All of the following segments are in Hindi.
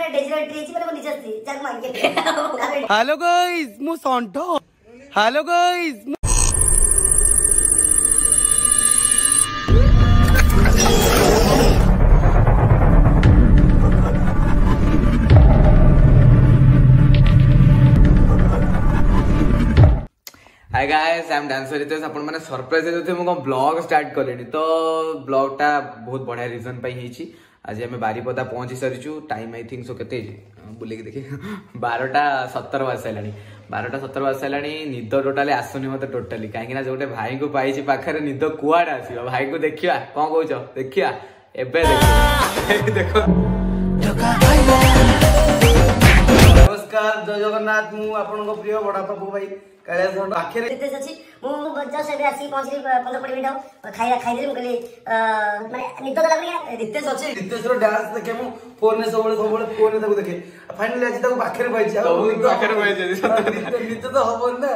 माने डेजिरल ट्री माने मो निज स्त्री जाक मांगे। हेलो गाइस मु संठो। Hello guys hi guys I am dancer Ritesh. आपण माने सरप्राइज देते मो ब्लॉग स्टार्ट करेनी तो ब्लॉग टा बहुत बढ़िया रीजन पाई हिची। आज हमें बारीपदा पहुंची सरीचु। टाइम आई थिंक सो केते बुले के देखि 12:17 बाजलानी 12:17 बाजलानी। निद टोटाली आसुनी मते टोटाली काहे ना जोटे भाई को पाइछि पाखरे निद कुआडा आसीबो। भाई को देखिया कोन कहउछ देखिया एबे देखो। नमस्कार जय जगन्नाथ। मु आपन को प्रिय बड़ा बाबू भाई काले झंड आखिर रितेश अछि। मु जस्ट एबे आसी पहुंचली 15-20 मिनिट खाइला खाइले मु कहली माने निद लागली रितेश अछि। रितेश रो डांस देखे मु फोन ने सबले फोन ने ताको देखे। फाइनली आज ताको पाखरे पाइछि। तो पाखरे पाइछि निद तो हबन ना।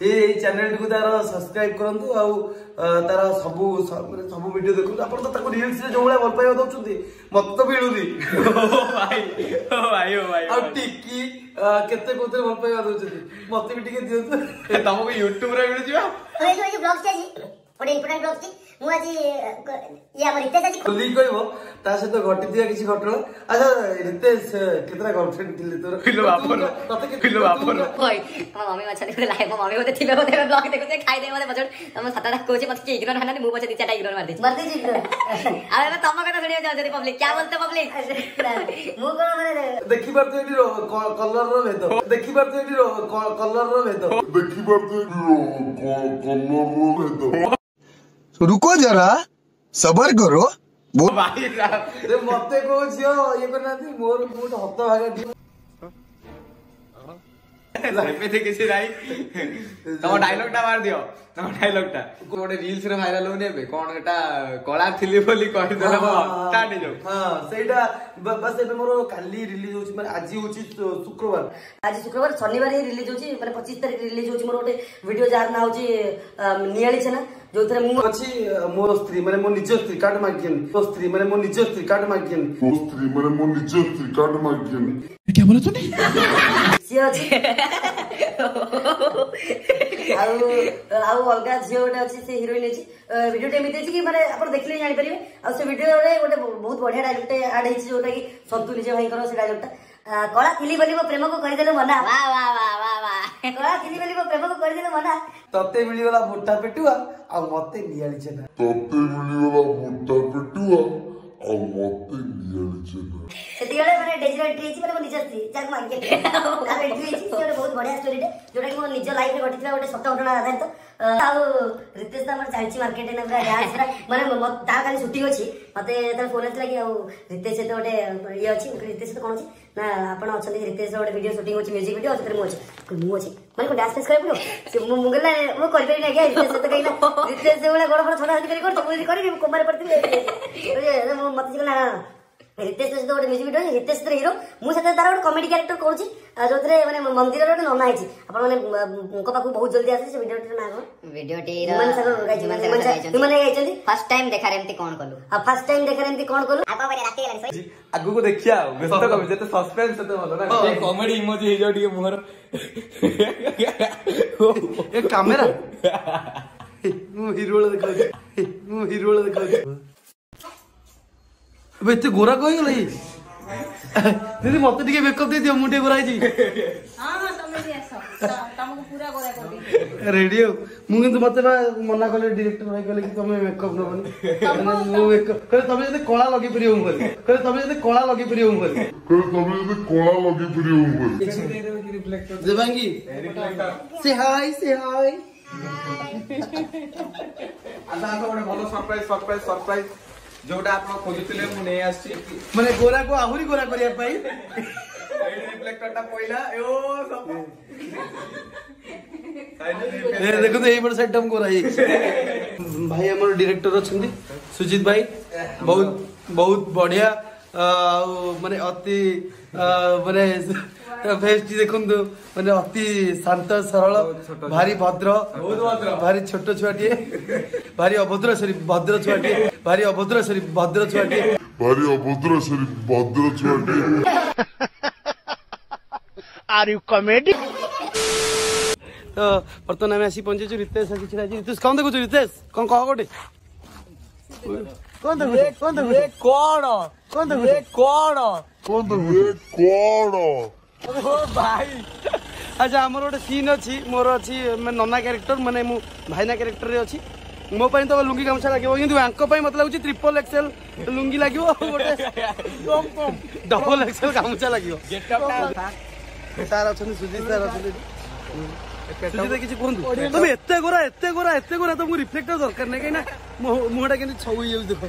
ए चैनल को तार सब्सक्राइब करंतु आ तार सब वीडियो देखु। अपन तो ताको रील्स रे जोळे भल पाइबा दउछुंती मत तो मिलुनी। ओ भाई आ टिकी केते कोते भल पाइबा दउछुंती मते भी टिके दियंतु। तमको यूट्यूब रे मिल जिवा। ओए जो ब्लॉग छै ओडे इंपोर्टेंट ब्लॉग छै। मु आज या हमर रितेश आज खुली कहबो ता से तो घटी दिया किसी घटना। अच्छा रितेश कितना गर्लफ्रेंड थिले तोर? किलो बापन तते किलो बापन ओए हम मम्मी मछली को लाइव मम्मी होते थिबे होते ब्लॉग देखते खाइ दे मते बजट हम सताटा कोचे मत के इग्नोर हनानी मु बचे दि चाटा इग्नोर मार दे इग्नोर। अरे तम कथा सुनियो जा जदी पब्लिक क्या बोलते पब्लिक मु को माने देखि पारतो एडी कलर रो भेद। देखि पारतो एडी कलर रो भेद। देखि पारतो एडी कलर रो भेद। रुको जरा सबर करो। भाई रे मते को जियो ये करना थी मोर मुट हत भागा एपे किसी राई तम डायलॉग टा मार दियो। तम डायलॉग टा कोडे रील्स रे वायरल होने बे कोन एटा कला थिली बोली कहि देला स्टार्ट हो जाऊ। हां सेटा बस एबे मोर काली रिलीज होची माने आज होची शुक्रवार। आज शुक्रवार शनिवार ही रिलीज होची माने 25 तारिख रिलीज होची मोर ओटे वीडियो जार ना होची नियाली छना जो थरे मु अछि मोर स्त्री माने मो निज स्त्री कार्ड मागियन। मो स्त्री माने मो निज स्त्री कार्ड मागियन। मो स्त्री माने मो निज स्त्री कार्ड मागियन। क्या बोला तूने? सी अछि आउ अलगा झियो गोटे अच्छी से हिरोइन अच्छी वीडियो टे एमती कि माने आपण देखले जानि परिबे। आ से वीडियो रे गोटे बहुत बढ़िया डायलॉग टे ऐड हेछि जोटा कि संतु निजे भाई करो से डायलॉग टा कला थिली बोली मो प्रेम को कर देले मना। वाह वाह वाह वाह वाह कला थिली बोली मो प्रेम को कर देले मना। तते मिली वाला मोटा पेटुआ आ मते नियाली छना। तते मिली वाला मोटा पेटुआ आ मते नियाली छना। सेतिगळे माने डेजिरल ट्री माने मो निज स्त्री जाक मांगे। अरे ट्री से बहुत बढ़िया स्टोरी टे जोटा कि मो निज लाइफ रे घटितला गोटे सत्य घटना आधारित। आउ रितेश हमर चालची मार्केट ने पूरा डांस माने ता खाली शूटिंग अछि। मते तर फोन आतला कि आउ रितेश से गोटे ये अछि रितेश से कोन अछि ना आपण अछन रितेश गोटे वीडियो शूटिंग अछि म्यूजिक वीडियो अछि मु अछि मु अछि माने को डांस फेस करे पड़ो से मु मुगला मु कर पाइ ना गया रितेश से तो कहिला रितेश से वाला गोड़ गोड़ छोटा हथि कर तो मु करी कुमार पड़ती ए मु मत जिला रितेश से गोटे म्यूजिक वीडियो रितेश से हीरो मु से तार गोटे कॉमेडी कैरेक्टर करूची जो थरे माने मंदिर रे गोटे नना आइछि। आपण माने को पाकू बहुत जल्दी आसी से वीडियो टे ना वीडियो टे मन सर गाइछि माने गाइछन्ती फर्स्ट टाइम देखा रे एमती कोन कलु आ फर्स्ट टाइम देखा रे एमती कोन कलु आपा माने राती लागै आगु को देखिया व्यस्त कम जते सस्पेंस तते भलो ना ए कॉमेडी इमोजी हे जाउ टिके मुहर ए कैमरा मु हीरो देखौ बेते गोरा कहि गलै दीदी मते टिके मेकअप दे दियो मुटे गोरा जी। हां हां तमे भी आसो तमको पूरा गोरा कर दी रेडियो मु किंतु मते मना करले डायरेक्टर भाई कहले कि तमे मेकअप नबनी मु मेकअप करे तमे जते कला लगी परियो मु करे तमे जते कला लगी परियो मु करे तमे जते कला लगी परियो मु रिफ्लेक्टर देबांगी से हाय आधा तो बड़े भलो सरप्राइज जोटा आपण खोजुतिले मु नै आछि माने गोरा को आहुरी गोरा करिया पाई रिफ्लेक्टर टा पहिला ओ सब ए देखो तो एई बड़ साइड हम गोरा भाई हमर डायरेक्टर अछंदी सुजीत भाई बहुत बढ़िया माने अति माने फेस्टी देखुन माने अति शांत सरल भारी भद्र भारी छोट छुआटी भारी अभद्र सरी भद्र छुआटी भारी अभद्र सरी भद्र छुआटी भारी अभद्र सरी भद्र छुआटी आर यू कॉमेडी। तो बर्तमान आम आसी पहुंचे रितेश आसी रितेश कौन देखु रितेश कौन कह गोटे कौन भाई। अच्छा आमर गोटे सीन अच्छी मोर अच्छी नना क्यारेक्टर माने मु भाईना क्यारेक्टर रे अच्छी मो पाई तो लुंगी गामछा लागियो किंतु आंको पाई मत लागुची ट्रिपल एक्सेल लुंगी लागियो गोटे डबल एक्सेल गामछा लागियो। सार अछन सुजीत सार अछन सुजीत किछि कोन तुम एते गोरा तुमको रिफ्लेक्टर दरकार नै कहिना मुहटा केन छौ होई देखो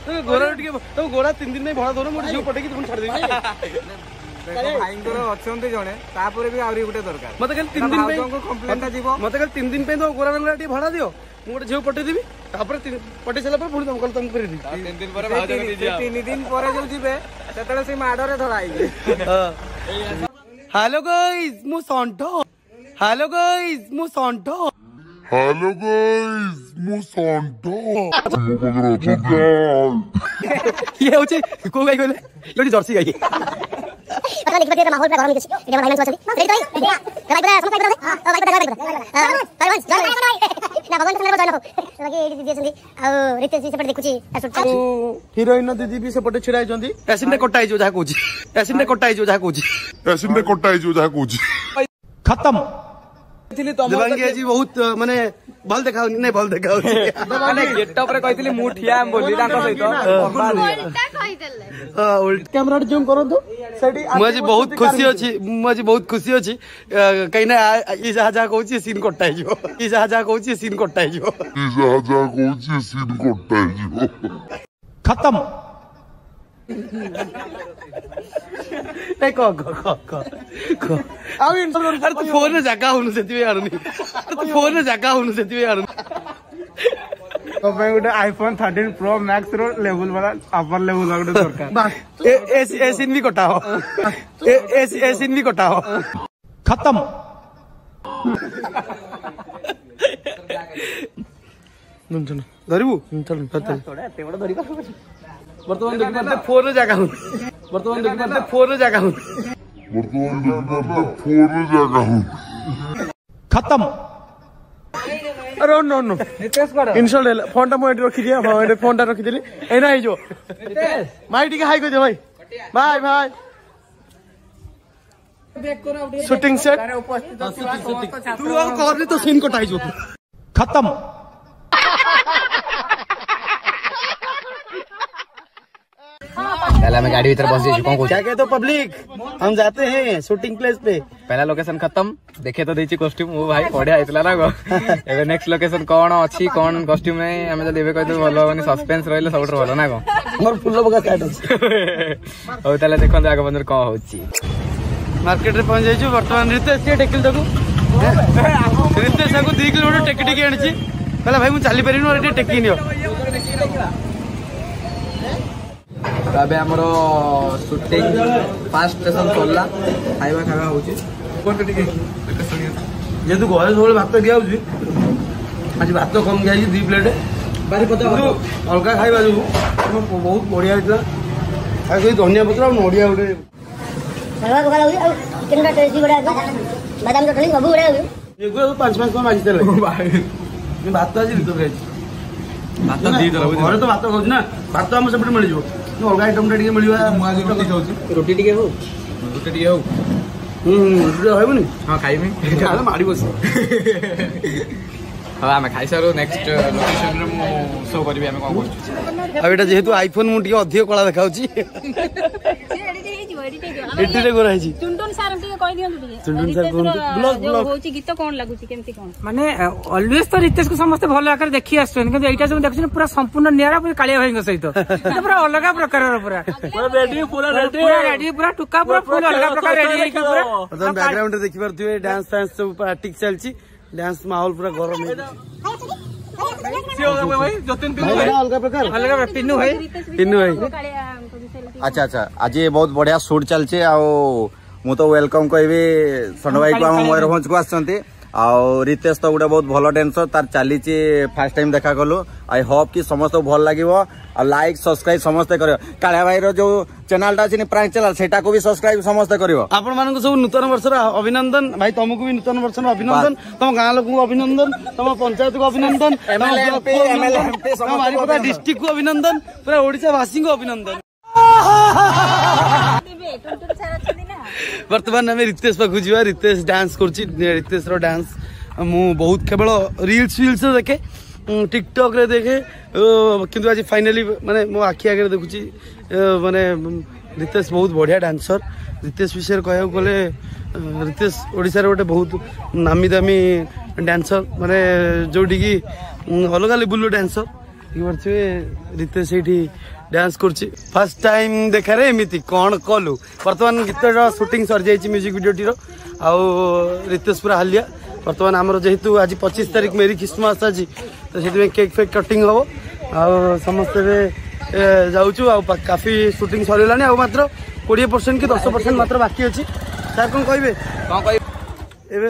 तो गोरा टिके तो गोरा 3 दिन नै भड़ा दरो मोर जीव पटे कि तुम छाड़ देबी भाईंकर अछंते जणे तापर भी आउरी गुटे दरकार मते कल 3 दिन पे कंप्लेंट जीवो मते कल 3 दिन पे तो गोरा रंगला टी भड़ा दियो मु गोटे जीव पटे देबी तापर पटे चला पर पुणी तुम कल तुम कर दी 3 दिन पर भाव जने दिया 3 दिन पर जो जीवे सेतले से माडरे धराई हेलो गाइस मु संठो हेलो गाइस मु संठो ये होचे को गाय कहले लोडी जर्सी गाय पता लिख बते माहौल पूरा गरम किछि एटा भाई मानस अछथि रेडी तो भाई पूरा समझ पाइबे हां भाई पूरा ना भगवान के नाम जय बाकी एडी दीदी छथि आ रितेश जी सेपट देखुछि शूट हीरोइन दीदी भी सेपटे छिड़ाई जंदी एसिन कटाई जो जहा कहूची एसिन कटाई जो जहा कहूची खत्म। देवांगी जी बहुत माने भल देखा नहीं भल देखा माने गेटअप रे कहथिली मु ठिया बोली ताको सहित उल्टा कहि देले उल्टा कैमरा जूम करो तो सेठी मुझे बहुत खुशी अछि कहीं ना ई जहा जहा कहूची सीन कटाई जो ई जहा जहा कहूची सीन कटाई जो खत्म। नहीं को अरे तू फोन में जगह होनु सेति यार तो मैं गोटे आईफोन 13 प्रो मैक्स रो लेवल वाला अपर लेवल वाला दरकार ए सीन भी कटाओ ए सीन भी कटाओ खत्म। धरबू चल बर्तमान देखि पाते फोन रे जागा खत्म। अरे नो रितेश कर इंस्टॉल फोन टा मोइट रखि दिया भाई फोन टा रखि देली एना आइ जो भाई टिके हाई कर दे भाई शूटिंग सेट तू और करनी तो सीन कटाई जो खत्म। पहले हमें गाड़ी भीतर बस जाइए कौन क्या कहते तो पब्लिक हम जाते हैं शूटिंग प्लेस पे पहला लोकेशन खत्म देखे तो देची कॉस्ट्यूम वो भाई बढ़िया आइतला ना गो एबे नेक्स्ट लोकेशन कौन अछि कौन कॉस्ट्यूम नै हमें तो देबे कहते भलो माने सस्पेंस रहले सबट भलो ना गो मोर फुल्लो बगा स्टार्ट अछि हो ताले देखन आगे बंदर को होछि मार्केट रे पहुंच जाइछु वर्तमान रितेश के टेकिल दगु रितेश को 2 किलोमीटर टेकी आनिछि कहला भाई मु चली परिनु और टेकी नियो अबे हमरो शूटिंग फास्ट स्टेशन खोलला खाइबा खावा होछि कोन टिके जे तू घरे सोले भात दिया होछि आज भात कम गई 2 प्लेट बारी पता अलगा खाइबा जो बहुत बढ़िया हितला आ कोई धनिया पत्र और नडिया उडे सरवा बगा होई और चिकन का टेस्ट भी बड़ा है बादाम का ठली सब बड़ा है ये को 5 माजी देले भाई मैं भात आज रितो खाइ भात दी दला घरे तो भात खाउछ ना भात हम सेपटे मिल जिवो अलगा आइटम टा टिके मिलिबा माज रोटी खाउछ रोटी टिके हो रोटी होइबनी हां खाइबे खाला मारी बस हां मैं खाइ सारो नेक्स्ट लोकेशन रे मु शो करबी हमें कोन करछु अब एटा जेहेतु आईफोन मु टिके अधिक कला देखाउची एडिट रे गोरा छी टुनटुन सार टिके कहि दियौ टिके टुनटुन सार ब्लॉग होची गीत कोन लागुची केमती कोन माने ऑलवेज तो रितेश को समस्त भल आकर देखि आछन कि एटा जो देखछन पूरा संपूर्ण नियारा कालिया भाई सहित पूरा अलग प्रकार पूरा रेडी पूरा टुका पूरा फुल अलग प्रकार रेडी है पूरा तो बैकग्राउंड रे देखि परथिबे डांस फैंस सब पार्टी चलची डांस माहौल पूरा गरम है भाई जतिन अलग प्रकार पिन्नू भाई अच्छा अच्छा आज बहुत बढ़िया शूट चलचे मु तो वेलकम कहबी षण भाई को हम मयूरभंज को आसछंती आउ रितेश तो गोटे बहुत भल डांसर तार चली फास्ट टाइम देखा कलु आई होप कि समस्त भल लगे लाइक सब्सक्राइब समस्ते कर कालिया भाई जो चैनल टा अच्छी प्रांक चैनल सेटा को भी सब्सक्राइब समस्ते कर आपण मानक सब नूतन वर्ष अभिनंदन भाई तुमको भी नूतन वर्ष अभिनंदन तुम गाँ लोक अभिनंदन तुम पंचायत को अभिनंदन बारिपदा डिस्ट्रिक्ट को अभिनंदन पूरा ओडिशा वासी को अभिनंदन। वर्तमान आम रितेश पाखु जा रितेश डांस रितेश रो डांस मु बहुत केवल रील्स वील्स देखे टिकटॉक रे देखे किंतु आज फाइनली माने मो आखि आगे देखुची माने रितेश बहुत बढ़िया डांसर। रितेश विषय कह गले रितेश ओडिशा गोटे बहुत नामी दामी डांसर माने जोटी की अलग लेवल डांसर रितेश ये डांस करछि फर्स्ट टाइम देखा रे एमिति कौन कलु वर्तमान गीत शूटिंग सर जाइए म्यूजिक वीडियो टीर आउ रितेश पूरा हालिया वर्तमान आमर जेहेतु आज 25 तारीख मेरी क्रिसमस आज तो से केक फेक कटिंग हम आ समस्ते जाऊँ आ काफी शूटिंग सरीगलानी आ मात्र 20% कि 10% मात्र बाकी अच्छी सर कौन कहे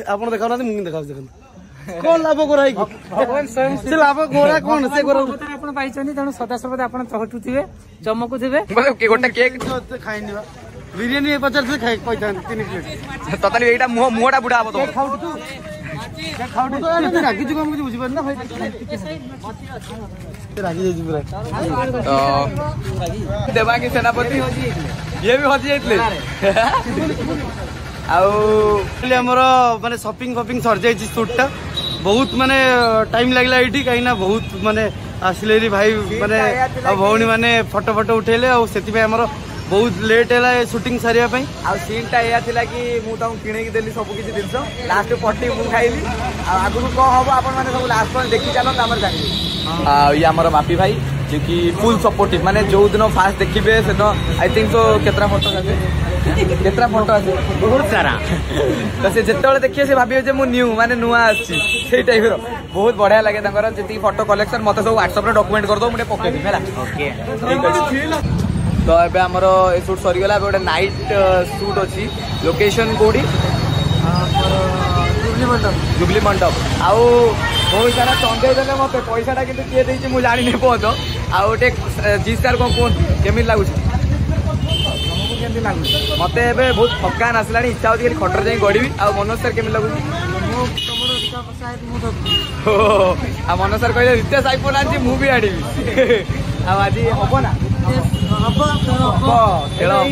आप देखा मुझे देखा देखा कौन लाभ कराई से लाभ गोरा कौन से गोरा आपण पाइछनी तेणु सदासर्वदा आपण चहटुथिबे चमकुथिबे गोटे केक खाइनी बिरियानी पचार से खाई पैसा 3 प्लेट तताली एटा मुहटा बुढ़ा हम तो खाउट तू खाउट तो आने रागी जो हम बुझी पार ना भाई रागी जे पूरा तो देवांगी सेनापति ये भी हजी जाइतले आमर माने शॉपिंग फॉपिंग सर जाइए शूटा बहुत माने टाइम लगला ये कहीं बहुत माने आसिले भाई माने भौणी माने फोटो फोटो उठेले आमर बहुत लेट है शूटिंग सारिया सीन टा या थिला कि मु ताऊ किणे की देली सब किछि दिनस लास्ट पट्टी मु खाइली आगु को हबो आपण माने सब लास्ट पर देखि चलो हमर जानि ये हमर मापी भाई जे कि फुल सपोर्टिव माने जो दिन फास्ट देखिबे से आई थिंक सो केतरा फोटो आसे बहुत सारा तो से जेतेबेले देखिए से भाबियो जे मु न्यू माने नुआ आछि सेई टाइप रो बहुत बढ़िया लगे तंकर जेती फोटो कलेक्शन मते सब WhatsApp रे डॉक्यूमेंट कर दो मुटे पके दी हैला ओके तो ए आमर शूट सरीगला गोटे नाइट शूट अच्छी लोकेशन कौटी जुबली मंडप आउ बहुत सारा चंदे देले मत पैसाटा कि किए देछि मु जानि नै पहुंच आ गोटे जी सर को कोन केमिति लागुछ मत ए बहुत थकान आसला इच्छा होती खटर जाई गड़बी आ मनोज सर केमिति लागुछ मनोज सर कहले रितेश आईफोन आछि मु भी आडी आज हम ना खेल हम